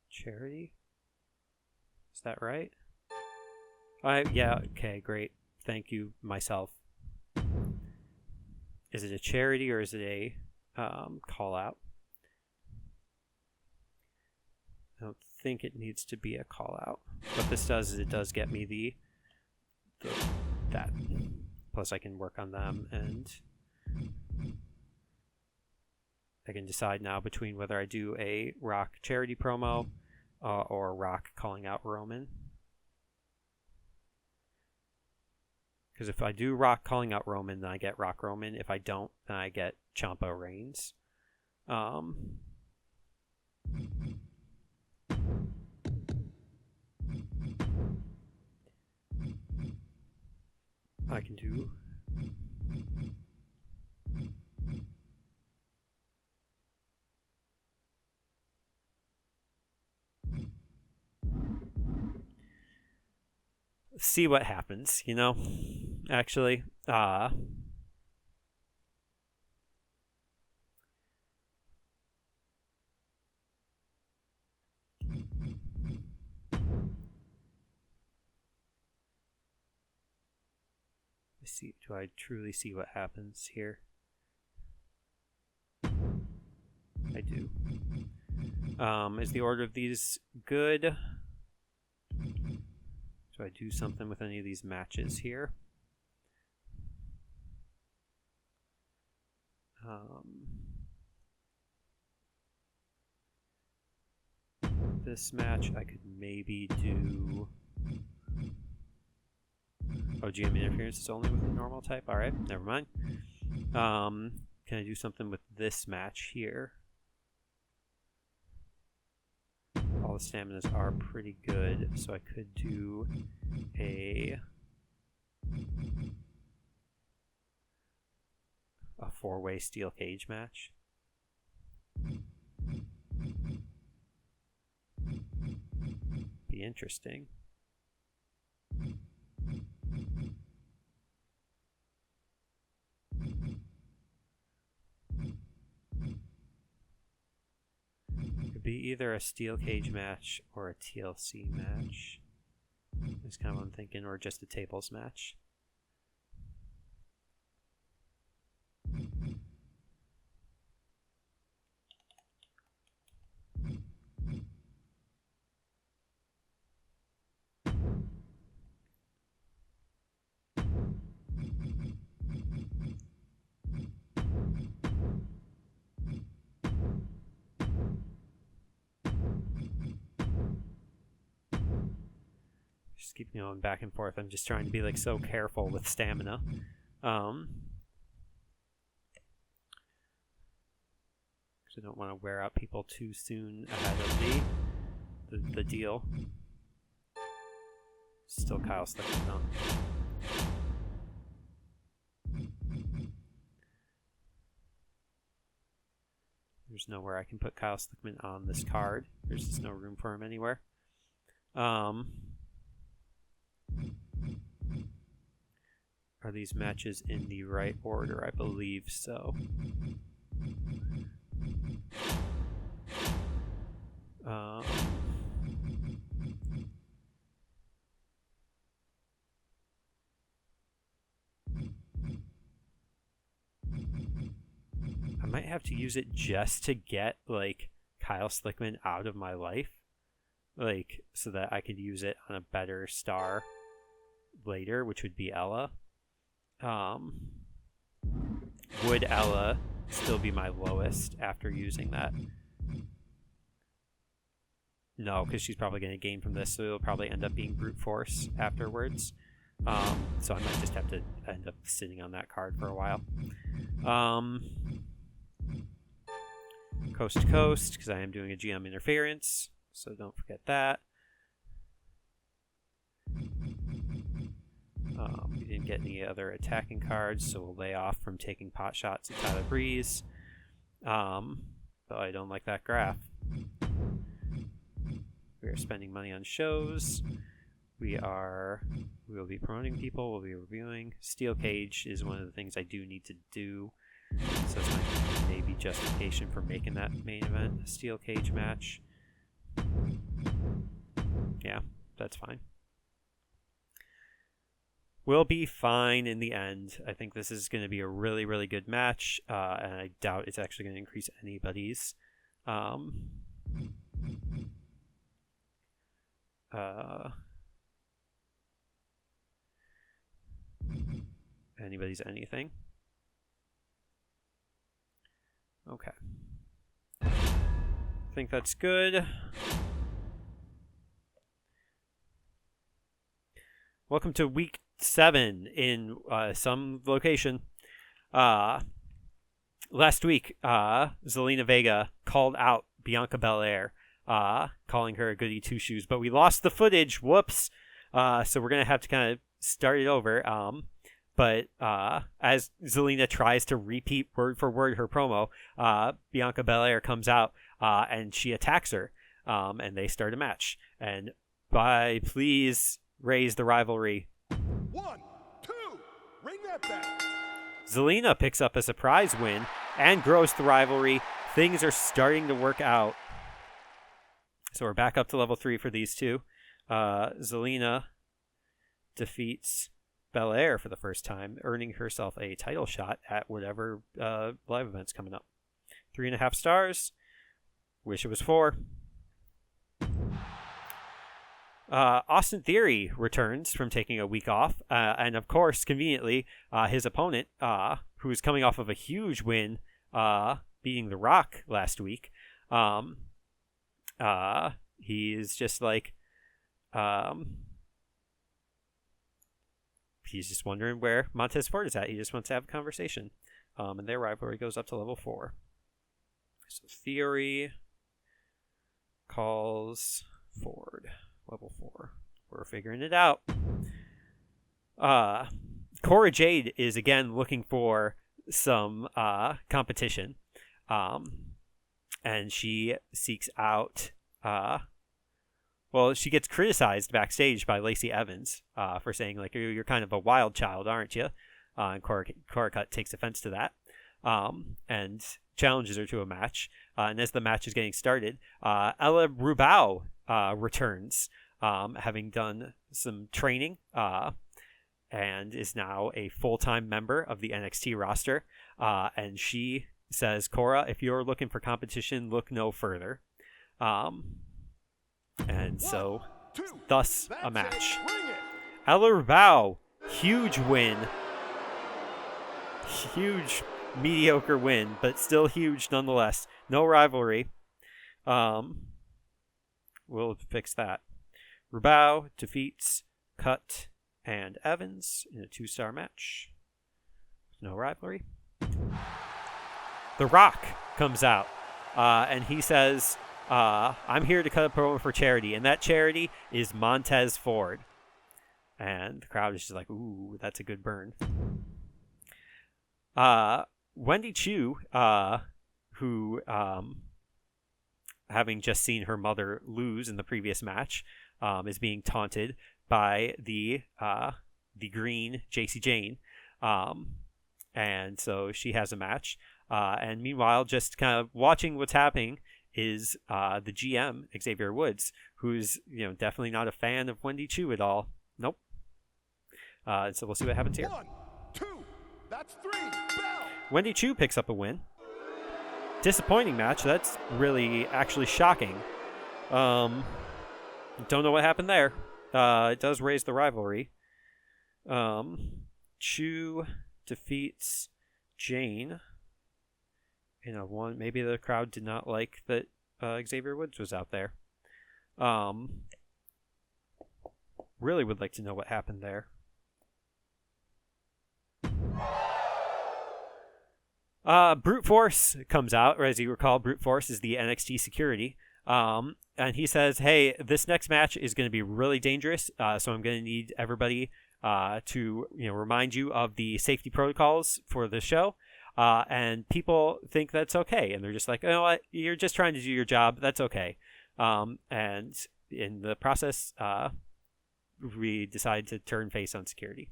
Charity? Is that right? Yeah, okay, great. Thank you, myself. Is it a charity or is it a call out? I don't think it needs to be a call out. What this does is it does get me that. Plus I can work on them, and I can decide now between whether I do a Rock charity promo or Rock calling out Roman. Because if I do Rock calling out Roman, then I get Rock Roman. If I don't, then I get Ciampa Reigns. I can do... see what happens, you know? Actually, let's see, do I truly see what happens here? I do. Is the order of these good? Do I do something with any of these matches here? This match I could maybe do... Oh, GM interference is only with the normal type? Alright, never mind. Can I do something with this match here? All the staminas are pretty good, so I could do a four-way steel cage match. Be interesting. Could be either a steel cage match or a TLC match. That's kind of what I'm thinking, or just a tables match. Just keep going back and forth. I'm just trying to be like so careful with stamina. Because I don't want to wear out people too soon ahead of the deal. Still Kyle Slickman on. There's nowhere I can put Kyle Slickman on this card. There's just no room for him anywhere. Are these matches in the right order? I believe so. I might have to use it just to get like Kyle Slickman out of my life, like so that I could use it on a better star later, which would be Ella. Would Ella still be my lowest after using that? No, because she's probably going to gain from this, so it'll probably end up being brute force afterwards. So I might just have to end up sitting on that card for a while. coast to coast, because I am doing a GM interference, so don't forget that. We didn't get any other attacking cards, so we'll lay off from taking pot shots at Tyler Breeze. But I don't like that graph. We are spending money on shows. We will be promoting people. We'll be reviewing. Steel Cage is one of the things I do need to do. So it's my maybe justification for making that main event a Steel Cage match. Yeah, that's fine. We'll be fine in the end. I think this is going to be a really, really good match, and I doubt it's actually going to increase anybody's anything. Okay. I think that's good. Welcome to week 7 in some location. Last week, Zelina Vega called out Bianca Belair, calling her a goody two-shoes, but we lost the footage. Whoops. So we're going to have to kind of start it over. But as Zelina tries to repeat word for word her promo, Bianca Belair comes out and she attacks her, and they start a match. And please raise the rivalry. 1, 2, ring that bell. Zelina picks up a surprise win and grows the rivalry. Things are starting to work out. So we're back up to level 3 for these two. Zelina defeats Belair for the first time, earning herself a title shot at whatever live event's coming up. 3.5 stars. Wish it was 4. Austin Theory returns from taking a week off, and of course, conveniently, his opponent, who is coming off of a huge win, beating The Rock last week, he's just like, he's just wondering where Montez Ford is at. He just wants to have a conversation, and their rivalry goes up to level 4. So Theory calls Ford. Level 4. We're figuring it out. Cora Jade is again looking for some competition. And she seeks out... she gets criticized backstage by Lacey Evans for saying, like, you're kind of a wild child, aren't you? And Cora takes offense to that. And challenges her to a match. And as the match is getting started, Ella Rubao returns, having done some training, and is now a full-time member of the NXT roster. And she says, Cora, if you're looking for competition, look no further. And so, thus a match. Ella Rubao, huge win. Huge, mediocre win, but still huge nonetheless. No rivalry. We'll fix that. Rubao defeats Cut and Evans in a 2-star match. No rivalry. The Rock comes out, and he says, I'm here to cut a promo for charity, and that charity is Montez Ford. And the crowd is just like, ooh, that's a good burn. Wendy Chu, who, having just seen her mother lose in the previous match, is being taunted by the green JC Jane. And so she has a match. And meanwhile, just kind of watching what's happening is the GM, Xavier Woods, who's definitely not a fan of Wendy Chu at all. Nope. So we'll see what happens here. 1, 2, that's 3, bell. Wendy Chu picks up a win. Disappointing match. That's really actually shocking. Don't know what happened there. It does raise the rivalry. Chu defeats Jane in a one. Maybe the crowd did not like that Xavier Woods was out there. Really would like to know what happened there. Brute Force comes out, or as you recall, Brute Force is the NXT security. And he says, hey, this next match is going to be really dangerous, so I'm going to need everybody to remind you of the safety protocols for the show. And people think that's okay, and they're just like, oh, what? You're just trying to do your job. That's okay. And in the process, we decide to turn face on security.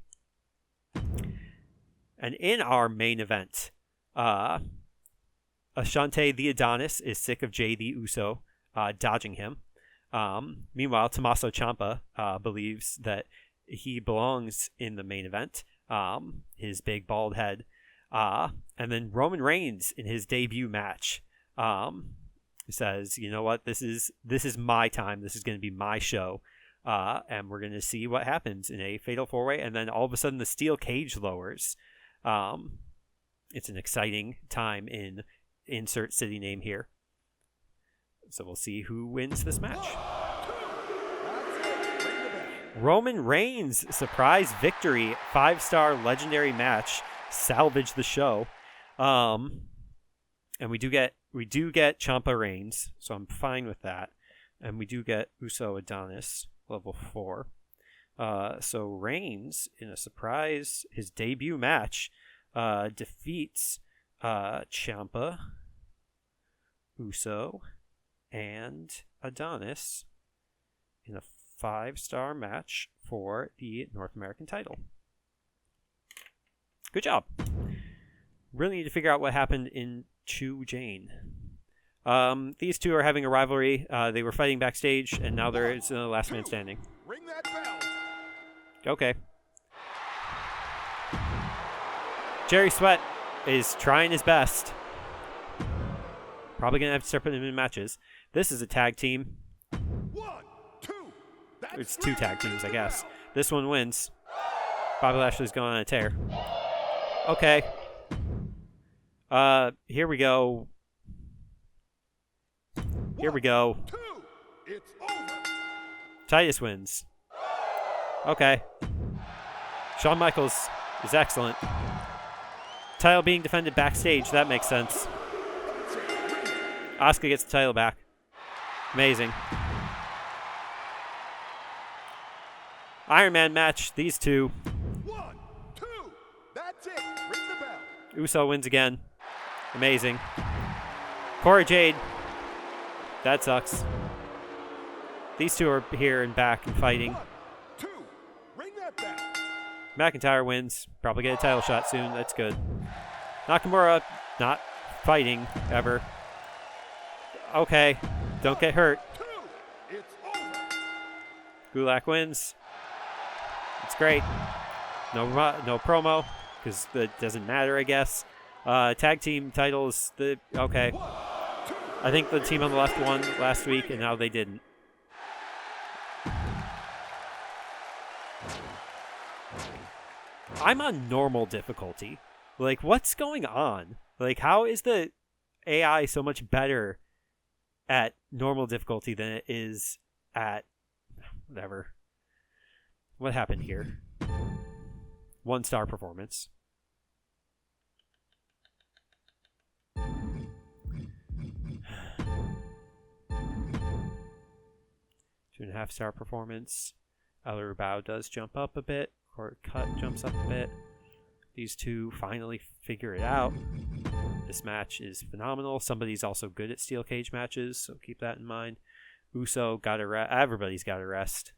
And in our main event, Ashante the Adonis is sick of Jay the Uso dodging him. Meanwhile, Tommaso Ciampa believes that he belongs in the main event. His big bald head. And then Roman Reigns in his debut match says, you know what, this is my time. This is going to be my show. And we're going to see what happens in a fatal 4-way. And then all of a sudden the steel cage lowers. It's an exciting time in insert city name here. So we'll see who wins this match. Roman Reigns surprise victory, 5-star legendary match, salvage the show. And we do get Ciampa Reigns, so I'm fine with that. And we do get Uso Adonis level 4. So Reigns in a surprise, his debut match, defeats Ciampa, Uso, and Adonis in a 5-star match for the North American title. Good job. Really need to figure out what happened in Chu Jane. These two are having a rivalry. They were fighting backstage, and now there is a last man standing. Ring that bell. Okay. Jerry Sweat is trying his best. Probably going to have to start putting him in matches. This is a tag team. 1, 2. It's 2 tag teams, I guess. This one wins. Bobby Lashley's going on a tear. Okay. Here we go. Here we go. 2. It's over. Titus wins. Okay. Shawn Michaels is excellent. Title being defended backstage, that makes sense. Asuka gets the title back. Amazing. Iron Man match, these two. 1, 2. That's it. Ring the bell. Uso wins again. Amazing. Cora Jade. That sucks. These two are here and back and fighting. 1, 2. Ring that bell. McIntyre wins. Probably get a title shot soon. That's good. Nakamura not fighting ever. Okay. Don't get hurt. 2. It's over. Gulak wins. It's great. No promo because it doesn't matter, I guess. Tag team titles. Okay. 1, 2. I think the team on the left won last week, and now they didn't. I'm on normal difficulty. Like, what's going on? Like, how is the AI so much better at normal difficulty than it is at whatever? What happened here? 1-star performance. 2.5-star performance. El Rubao does jump up a bit. Court Cut jumps up a bit. These two finally figure it out. This match is phenomenal. Somebody's also good at steel cage matches, so keep that in mind. Uso got a rest. Everybody's got a rest.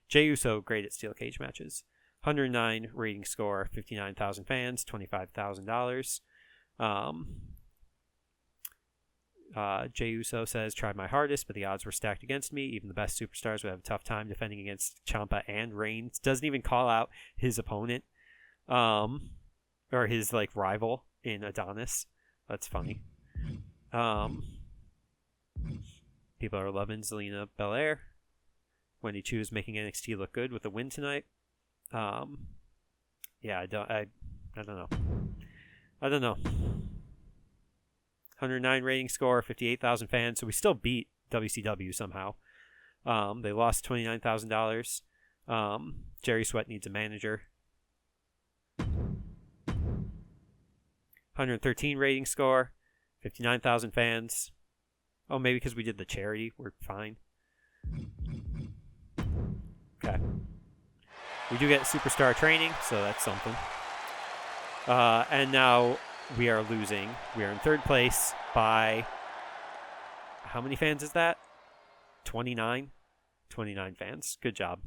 Jey Uso, great at steel cage matches. 109 rating score, 59,000 fans, $25,000. Jey Uso says, tried my hardest, but the odds were stacked against me. Even the best superstars would have a tough time defending against Ciampa and Reigns. Doesn't even call out his opponent, or his rival in Adonis. That's funny. People are loving Zelina Belair. Wendy Chu is making NXT look good with a win tonight. Yeah, I don't know. 109 rating score, 58,000 fans. So we still beat WCW somehow. They lost $29,000. Jerry Sweat needs a manager. 113 rating score. 59,000 fans. Oh, maybe because we did the charity, we're fine. Okay. We do get superstar training, so that's something. And now we are losing. We are in third place by... How many fans is that? 29? 29 fans. Good job.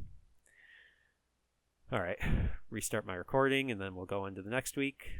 All right. Restart my recording, and then we'll go into the next week.